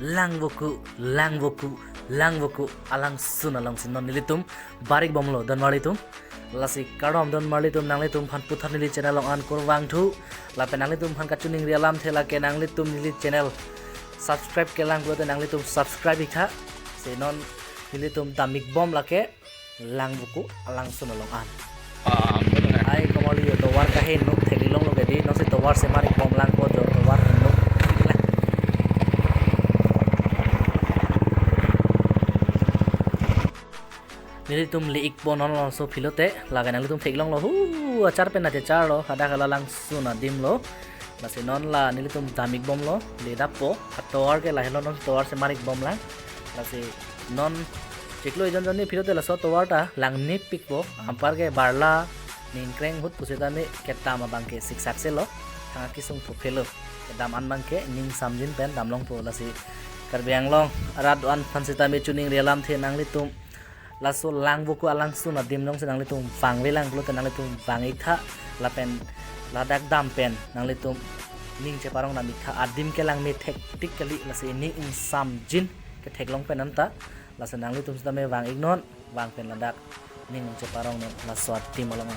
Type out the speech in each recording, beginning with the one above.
langboku alang sun alang sin non nilitum barik bomlo don malitum lasi karom don malitum nanglitum phan puthar nili channel ong an kurwang thu lape nanglitum phan kachuning rialam thela ke nanglitum nili channel subscribe ke lang blote nanglitum subscribe ikha se non nilitum tamik bom lake langboku alang sun along an ai komali yo towar ka he nok theli long lo gedi no se towar se marik bom lang ko jo towar nok nilitum liik bonon lo so filote lagai nalitum theklong lo hu achar pe na te char lo hada kala lang suna dim lo nasi non la nilitum damik bom lo le dapo atowar ke lahelo non towar se marik bom lang nasi non cheklo ijon joni filote la so towar ta lang ni pikbo ampar ke barla ning kreng hut puseta ni ketta ma bangke siksak se lo thanga kisung phelo dam an bangke ning samjin pen damlong po lasi karbiang long arat an phansita me chuning relam the nanglitum laso langboku alang suna dimnong senang litum fang welang kulo tenang litum fang ikha lapen ladak dam pen nang litum ning ceparong nam ikha adim ke lang me thek tik kali lase ni in sam jin ke thek long pen anta lase nang litum sta me wang ignon wang pen ladak ning ceparong no laso adim olong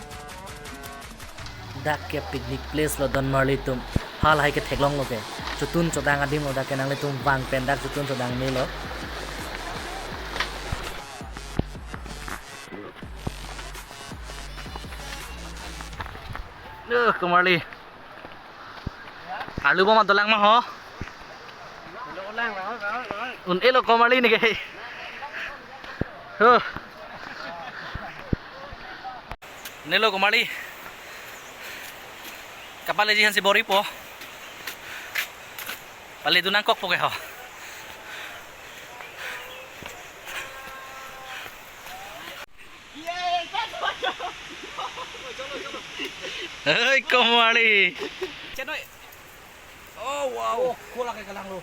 dak ke picnic place lo don marlitum hal hai ke thek long lo ke chutun chodang adim lo dak ke nang litum wang pen dak chutun chodang me lo Kemari, alu bom atolang mah ho, elo kemari ni kay, nelo kemari, kapal lejihan si Bori po, pali tu nangkok po kay ho. Hei, kemari. Cenoy. Oh, wow. Oh, kulang kay kalang lo.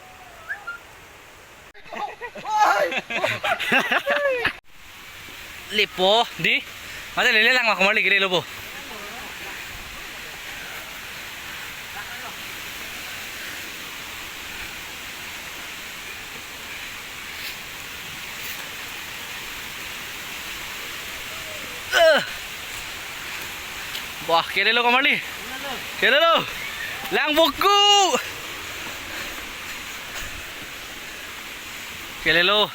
Lipo, di. Masa lele lang kemari gili lo po. Wah, kele lo kemari. Kele lo. Langboku. Kele lo.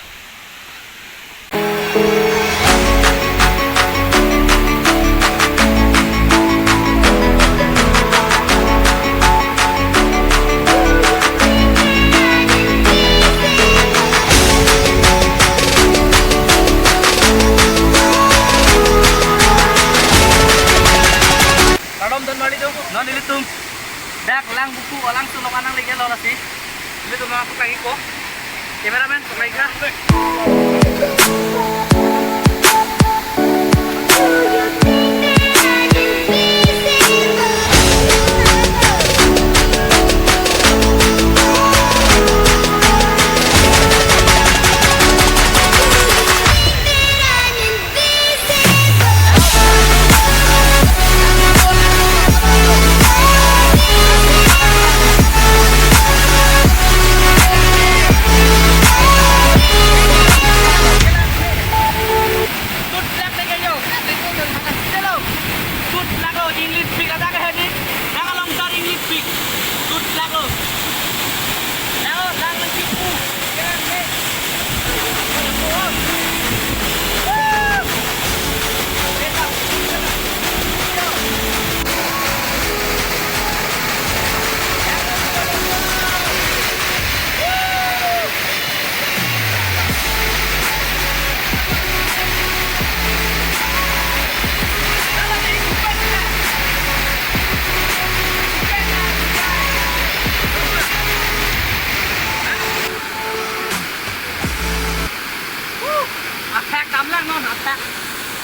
Non nilitum dak lang buku alang tulok anang lagi lo nasi nilitum lang aku kaki ko cameraman pakai ka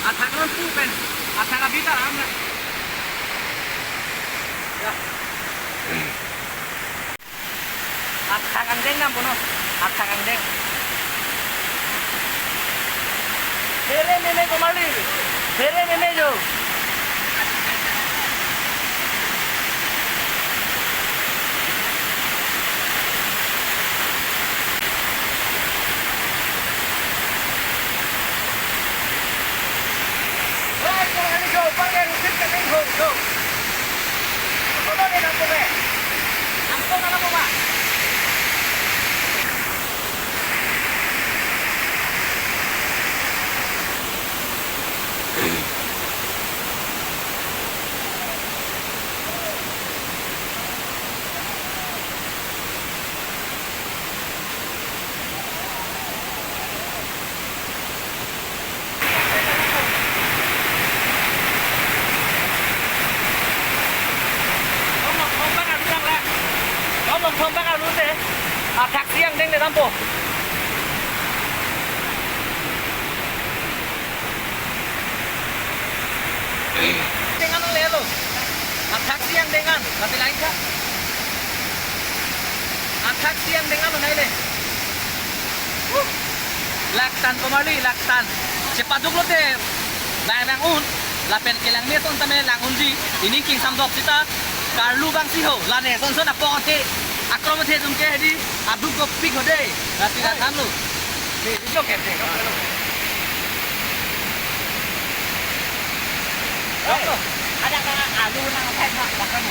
attack non pupen attack abita ram na attack ang deng na bono attack ang deng tere nene komali tere nene jo siang deng le dampo dengan le lo atak siang dengan masih lain kah atak siang dengan lo naik le laktan komali laktan cepat dulu deh lang un lapen kilang meton tame lang unji ini king samdop sita karlu bang siho lane son apo te akromot he jumke hedi abu ko pik hode rati ra thamlu video kete ada kan alu nang thai thak bakam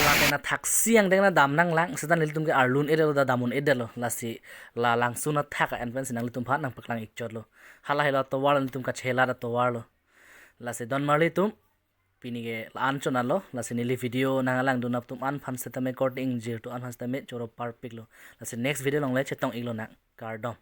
lapena thak siang dengna dam nang lang sedan lil tumke arlun edelo da damun edelo lasi la langsung na thak advance nang litum phat nang paklang ikchotlo hala hela to wal litum ka chela da to warlo lasi don marli tum pinige an chonalo lasi nili video nangalang dunap tum an phan setame recording jir to an has tame choro perfect lo lasi next video long le chetong iglo nak kardom